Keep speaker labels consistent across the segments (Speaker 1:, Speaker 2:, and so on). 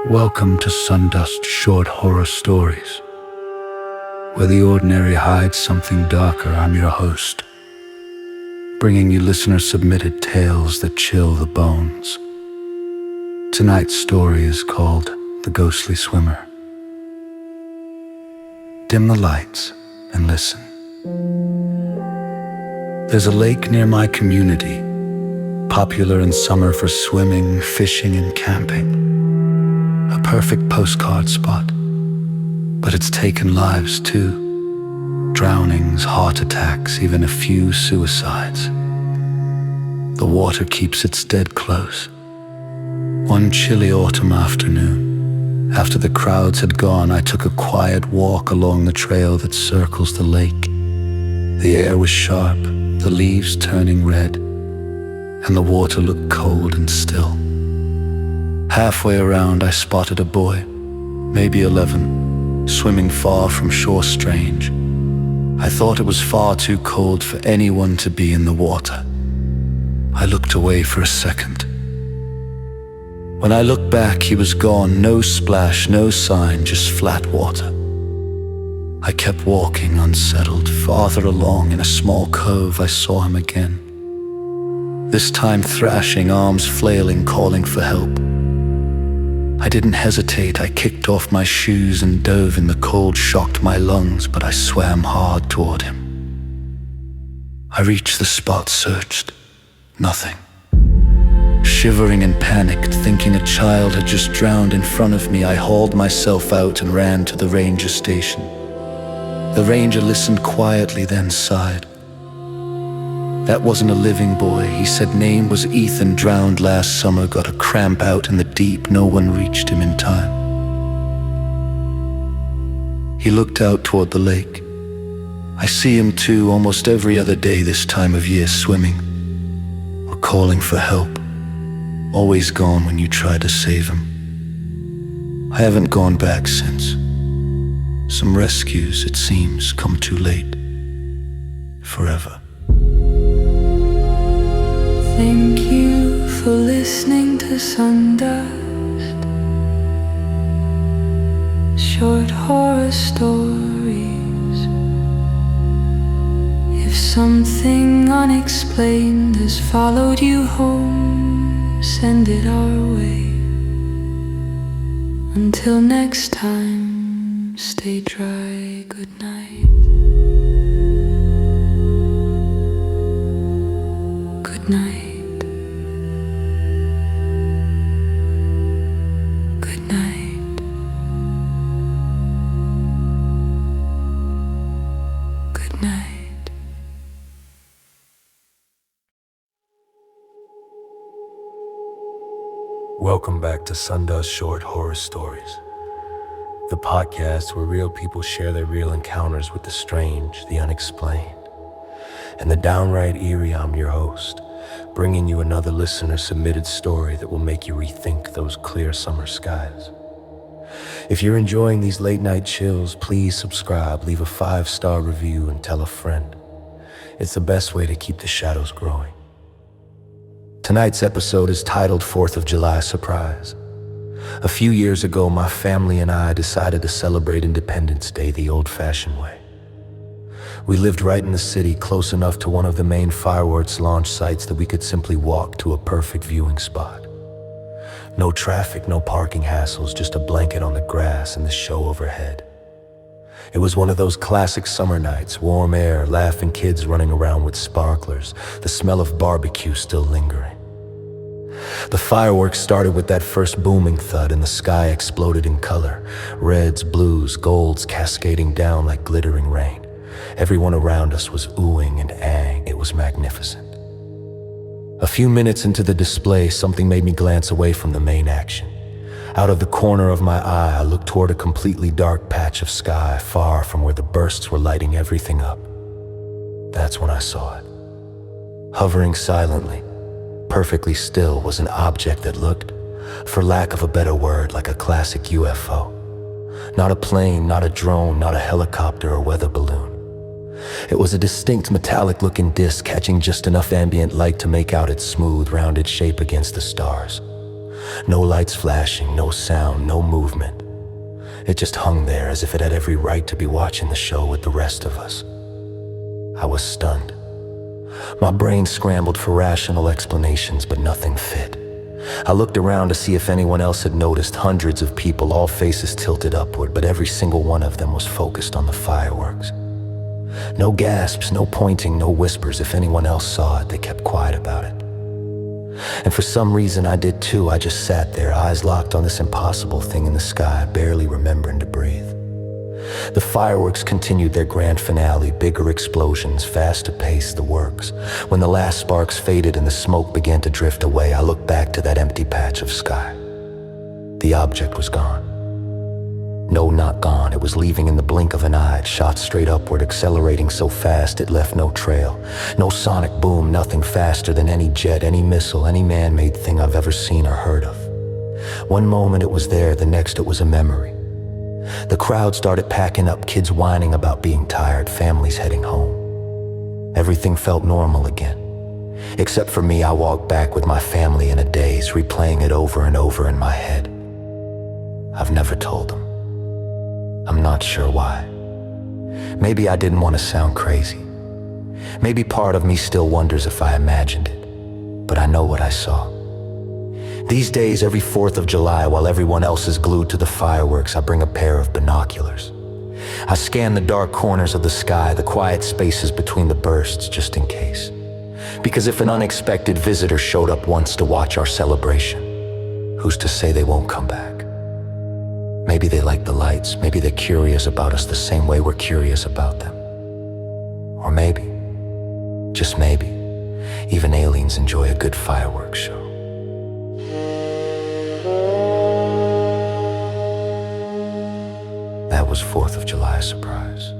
Speaker 1: Welcome to Sundust Short Horror Stories. Where the ordinary hides something darker, I'm your host, bringing you listener-submitted tales that chill the bones. Tonight's story is called The Ghostly Swimmer. Dim the lights and listen. There's a lake near my community, popular in summer for swimming, fishing, and camping. A perfect postcard spot, but it's taken lives too. Drownings, heart attacks, even a few suicides. The water keeps its dead close. One chilly autumn afternoon, after the crowds had gone, I took a quiet walk along the trail that circles the lake. The air was sharp, the leaves turning red, and the water looked cold and still. Halfway around, I spotted a boy, maybe 11, swimming far from shore strange. I thought it was far too cold for anyone to be in the water. I looked away for a second. When I looked back, he was gone, no splash, no sign, just flat water. I kept walking, unsettled. Farther along, in a small cove, I saw him again. This time thrashing, arms flailing, calling for help. I didn't hesitate. I kicked off my shoes and dove in. The cold shocked my lungs, but I swam hard toward him. I reached the spot, searched. Nothing. Shivering and panicked, thinking a child had just drowned in front of me, I hauled myself out and ran to the ranger station. The ranger listened quietly, then sighed. That wasn't a living boy. He said name was Ethan, drowned last summer, got a cramp out in the deep. No one reached him in time. He looked out toward the lake. I see him too, almost every other day this time of year, swimming or calling for help. Always gone when you try to save him. I haven't gone back since. Some rescues, it seems, come too late. Forever.
Speaker 2: Thank you for listening to Sundust Short Horror Stories. If something unexplained has followed you home, send it our way. Until next time, stay dry, good night. Good night. Good night. Good night.
Speaker 3: Welcome back to Sundust Short Horror Stories, the podcast where real people share their real encounters with the strange, the unexplained, and the downright eerie. I'm your host, bringing you another listener-submitted story that will make you rethink those clear summer skies. If you're enjoying these late-night chills, please subscribe, leave a 5-star review, and tell a friend. It's the best way to keep the shadows growing. Tonight's episode is titled 4th of July Surprise. A few years ago, my family and I decided to celebrate Independence Day the old-fashioned way. We lived right in the city, close enough to one of the main fireworks launch sites that we could simply walk to a perfect viewing spot. No traffic, no parking hassles, just a blanket on the grass and the show overhead. It was one of those classic summer nights, warm air, laughing kids running around with sparklers, the smell of barbecue still lingering. The fireworks started with that first booming thud and the sky exploded in color, reds, blues, golds cascading down like glittering rain. Everyone around us was oohing and ahhing. It was magnificent. A few minutes into the display, something made me glance away from the main action. Out of the corner of my eye, I looked toward a completely dark patch of sky, far from where the bursts were lighting everything up. That's when I saw it. Hovering silently, perfectly still, was an object that looked, for lack of a better word, like a classic UFO. Not a plane, not a drone, not a helicopter or weather balloon. It was a distinct metallic-looking disc catching just enough ambient light to make out its smooth, rounded shape against the stars. No lights flashing, no sound, no movement. It just hung there as if it had every right to be watching the show with the rest of us. I was stunned. My brain scrambled for rational explanations, but nothing fit. I looked around to see if anyone else had noticed hundreds of people, all faces tilted upward, but every single one of them was focused on the fireworks. No gasps, no pointing, no whispers. If anyone else saw it, they kept quiet about it. And for some reason I did too. I just sat there, eyes locked on this impossible thing in the sky, barely remembering to breathe. The fireworks continued their grand finale, bigger explosions, faster pace, the works. When the last sparks faded and the smoke began to drift away, I looked back to that empty patch of sky. The object was gone. No, not gone. It was leaving in the blink of an eye. It shot straight upward, accelerating so fast it left no trail. No sonic boom, nothing faster than any jet, any missile, any man-made thing I've ever seen or heard of. One moment it was there, the next it was a memory. The crowd started packing up, kids whining about being tired, families heading home. Everything felt normal again. Except for me, I walked back with my family in a daze, replaying it over and over in my head. I've never told them. I'm not sure why. Maybe I didn't want to sound crazy. Maybe part of me still wonders if I imagined it. But I know what I saw. These days, every 4th of July, while everyone else is glued to the fireworks, I bring a pair of binoculars. I scan the dark corners of the sky, the quiet spaces between the bursts, just in case. Because if an unexpected visitor showed up once to watch our celebration, who's to say they won't come back? Maybe they like the lights, maybe they're curious about us the same way we're curious about them. Or maybe, just maybe, even aliens enjoy a good fireworks show. That was 4th of July surprise.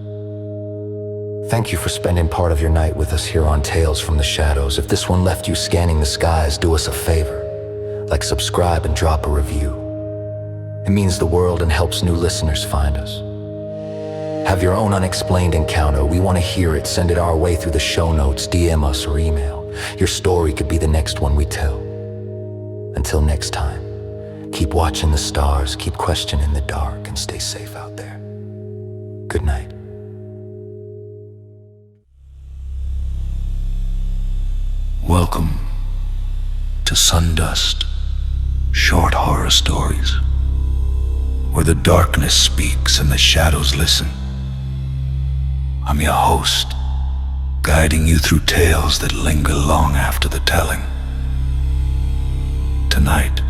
Speaker 3: Thank you for spending part of your night with us here on Tales from the Shadows. If this one left you scanning the skies, do us a favor. Like, subscribe, and drop a review. It means the world and helps new listeners find us. Have your own unexplained encounter. We want to hear it. Send it our way through the show notes, DM us, or email. Your story could be the next one we tell. Until next time, keep watching the stars, keep questioning the dark, and stay safe out there. Good night.
Speaker 1: Welcome to Sundust, short horror stories, where the darkness speaks and the shadows listen. I'm your host, guiding you through tales that linger long after the telling. Tonight,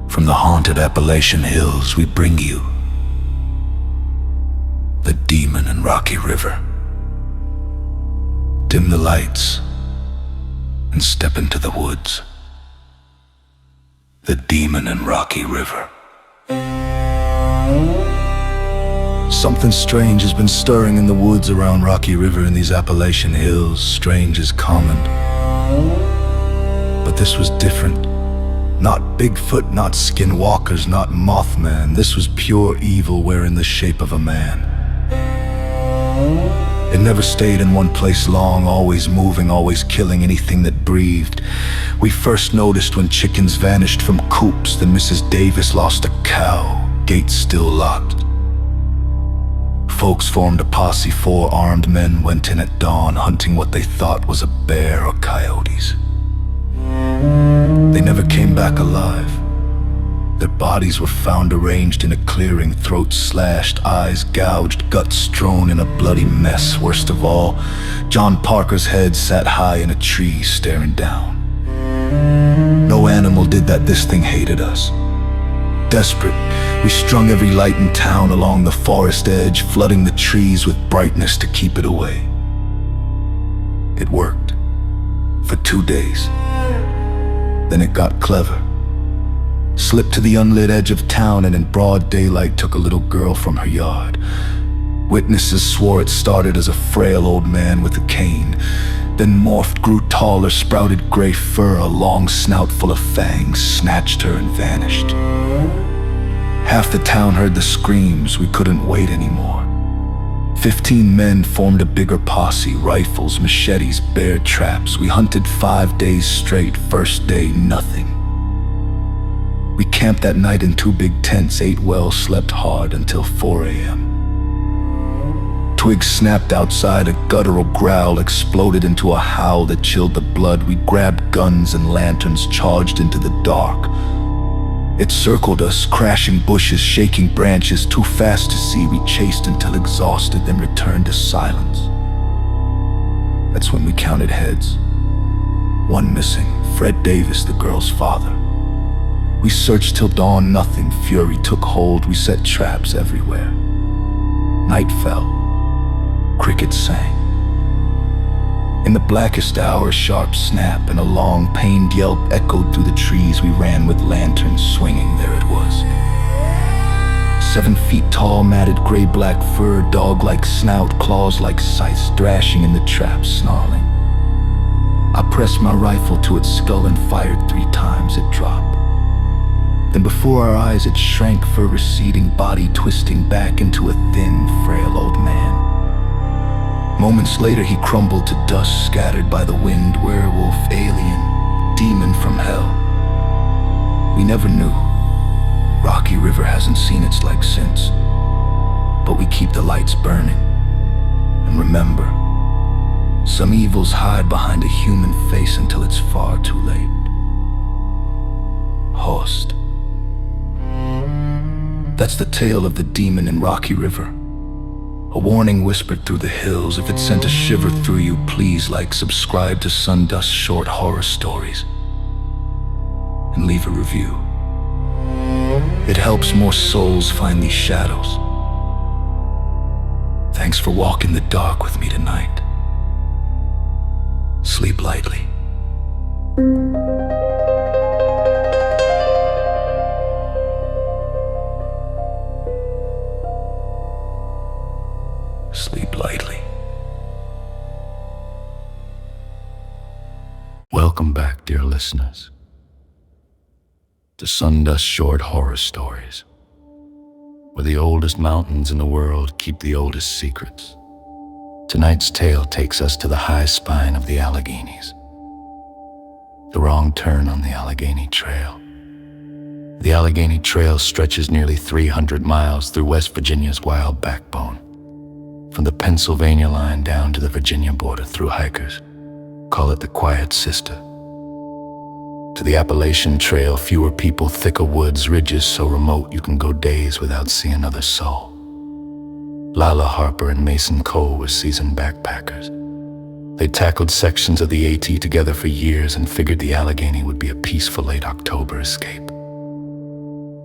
Speaker 1: from the haunted Appalachian hills, we bring you the Demon and Rocky River. Dim the lights and step into the woods. The Demon and Rocky River. Something strange has been stirring in the woods around Rocky River in these Appalachian hills. Strange is common, but this was different. Not Bigfoot, not skinwalkers, not Mothman. This was pure evil wearing the shape of a man. It never stayed in one place long, always moving, always killing anything that breathed. We first noticed when chickens vanished from coops, then Mrs. Davis lost a cow, gates still locked. Folks formed a posse. 4 armed men went in at dawn, hunting what they thought was a bear or coyotes. They never came back alive. Their bodies were found arranged in a clearing, throats slashed, eyes gouged, guts strewn in a bloody mess. Worst of all, John Parker's head sat high in a tree, staring down. No animal did that. This thing hated us. Desperate, we strung every light in town along the forest edge, flooding the trees with brightness to keep it away. It worked. For 2 days. Then it got clever. Slipped to the unlit edge of town and in broad daylight took a little girl from her yard. Witnesses swore it started as a frail old man with a cane, then morphed, grew taller, sprouted gray fur, a long snout full of fangs, snatched her and vanished. Half the town heard the screams. We couldn't wait anymore. 15 men formed a bigger posse, rifles, machetes, bear traps. We hunted 5 days straight. First day, nothing. We camped that night in 2 big tents, ate well, slept hard until 4 a.m. Twigs snapped outside, a guttural growl exploded into a howl that chilled the blood. We grabbed guns and lanterns, charged into the dark. It circled us, crashing bushes, shaking branches, too fast to see. We chased until exhausted, then returned to silence. That's when we counted heads. 1 missing, Fred Davis, the girl's father. We searched till dawn, nothing. Fury took hold, we set traps everywhere. Night fell. Crickets sang. In the blackest hour, a sharp snap and a long, pained yelp echoed through the trees. We ran with lanterns swinging, there it was. 7 feet tall, matted gray-black fur, dog-like snout, claws like scythes, thrashing in the trap, snarling. I pressed my rifle to its skull and fired 3 times. It dropped. Then before our eyes it shrank, fur receding, body twisting back into a thin, frail old man. Moments later he crumbled to dust, scattered by the wind. Werewolf, alien, demon from hell. We never knew. Rocky River hasn't seen its like since. But we keep the lights burning. And remember, some evils hide behind a human face until it's far too late. Horst. That's the tale of the demon in Rocky River. A warning whispered through the hills. If it sent a shiver through you, please like, subscribe to Sundust Short Horror Stories. And leave a review. It helps more souls find these shadows. Thanks for walking the dark with me tonight. Sleep lightly. Sleep lightly. Welcome back, dear listeners, to Sundust Short Horror Stories, where the oldest mountains in the world keep the oldest secrets. Tonight's tale takes us to the high spine of the Alleghenies. The wrong turn on the Allegheny Trail. The Allegheny Trail stretches nearly 300 miles through West Virginia's wild backbone. From the Pennsylvania line down to the Virginia border through hikers call it the Quiet Sister. To the Appalachian Trail, fewer people, thicker woods, ridges so remote you can go days without seeing another soul. Lila Harper and Mason Cole were seasoned backpackers. They tackled sections of the AT together for years and figured the Allegheny would be a peaceful late October escape.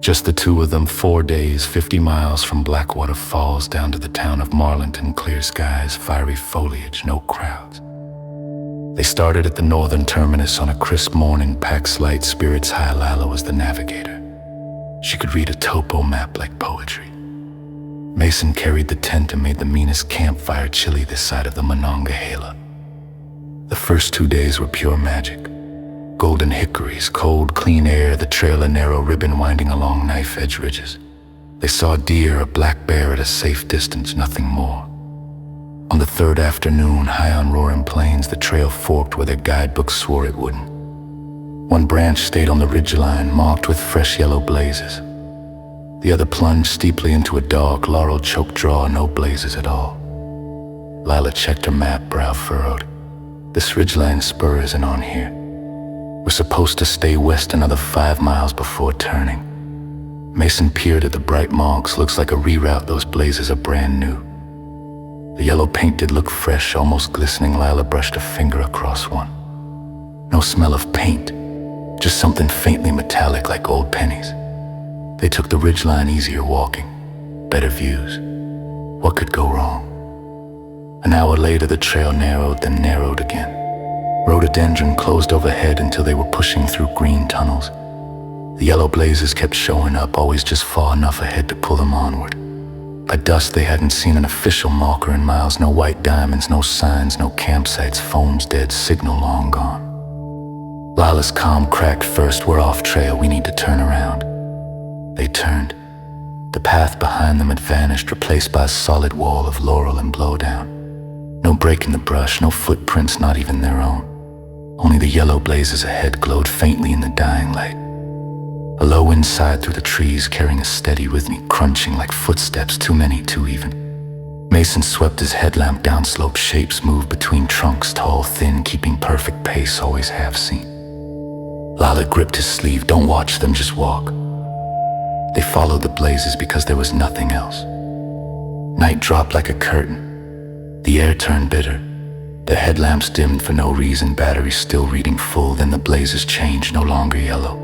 Speaker 1: Just the 2 of them, 4 days, 50 miles from Blackwater Falls down to the town of Marlinton, clear skies, fiery foliage, no crowds. They started at the northern terminus on a crisp morning, packs light, spirits high. Lila was the navigator. She could read a topo map like poetry. Mason carried the tent and made the meanest campfire chilly this side of the Monongahela. The first 2 days were pure magic. Golden hickories, cold, clean air, the trail a narrow ribbon winding along knife-edge ridges. They saw deer, a black bear at a safe distance, nothing more. On the 3rd afternoon, high on roaring plains, the trail forked where their guidebooks swore it wouldn't. One branch stayed on the ridgeline, marked with fresh yellow blazes. The other plunged steeply into a dark, laurel-choked draw, no blazes at all. Lila checked her map, brow furrowed. This ridgeline spur isn't on here. We're supposed to stay west another 5 miles before turning. Mason peered at the bright marks. Looks like a reroute. Those blazes are brand new. The yellow paint did look fresh, almost glistening. Lila brushed a finger across one. No smell of paint, just something faintly metallic like old pennies. They took the ridgeline, easier walking, better views. What could go wrong? An hour later, the trail narrowed, then narrowed again. Rhododendron closed overhead until they were pushing through green tunnels. The yellow blazes kept showing up, always just far enough ahead to pull them onward. By dusk, they hadn't seen an official marker in miles. No white diamonds, no signs, no campsites. Phone's dead, signal long gone. Lila's calm cracked. First, we're off trail. We need to turn around. They turned. The path behind them had vanished, replaced by a solid wall of laurel and blowdown. No break in the brush, no footprints, not even their own. Only the yellow blazes ahead glowed faintly in the dying light. A low wind sighed through the trees, carrying a steady rhythmic crunching like footsteps, too many, too even. Mason swept his headlamp downslope, shapes moved between trunks, tall, thin, keeping perfect pace, always half seen. Lala gripped his sleeve. Don't watch them, just walk. They followed the blazes because there was nothing else. Night dropped like a curtain. The air turned bitter. The headlamps dimmed for no reason, batteries still reading full. Then the blazes changed, no longer yellow.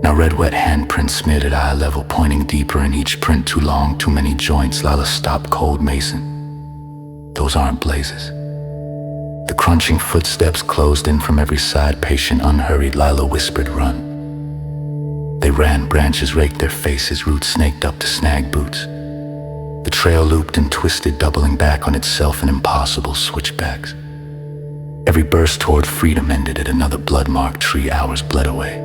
Speaker 1: Now red wet handprints smeared at eye level, pointing deeper in each print. Too long, too many joints. Lala stopped cold. Mason, those aren't blazes. The crunching footsteps closed in from every side, patient, unhurried. Lila whispered, run. They ran, branches raked their faces, roots snaked up to snag boots. The trail looped and twisted, doubling back on itself in impossible switchbacks. Every burst toward freedom ended at another blood-marked tree. Hours bled away.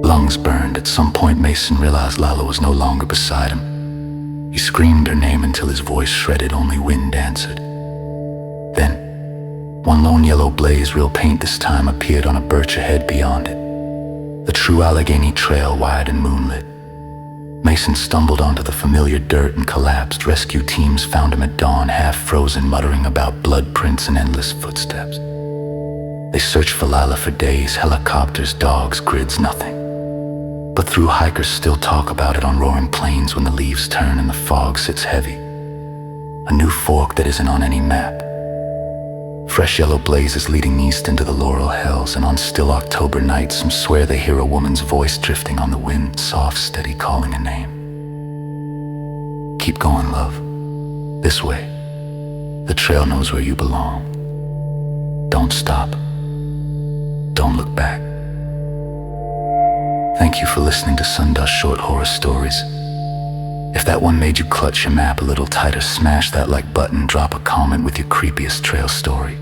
Speaker 1: Lungs burned. At some point, Mason realized Lala was no longer beside him. He screamed her name until his voice shredded, only wind answered. Then, one lone yellow blaze, real paint this time, appeared on a birch ahead beyond it. The true Allegheny trail, wide and moonlit. Mason stumbled onto the familiar dirt and collapsed. Rescue teams found him at dawn, half frozen, muttering about blood prints and endless footsteps. They searched for Lila for days, helicopters, dogs, grids, nothing. But through hikers still talk about it on roaring plains when the leaves turn and the fog sits heavy. A new fork that isn't on any map. Fresh yellow blazes leading east into the Laurel Hills, and on still October nights, some swear they hear a woman's voice drifting on the wind, soft, steady, calling a name. Keep going, love. This way. The trail knows where you belong. Don't stop. Don't look back. Thank you for listening to Sundust Short Horror Stories. If that one made you clutch your map a little tighter, smash that like button, drop a comment with your creepiest trail story,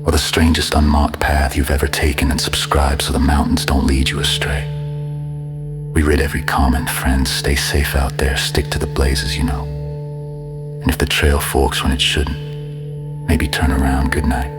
Speaker 1: or the strangest unmarked path you've ever taken, and subscribe so the mountains don't lead you astray. We read every comment, friends. Stay safe out there, stick to the blazes, you know. And if the trail forks when it shouldn't, maybe turn around. Good night.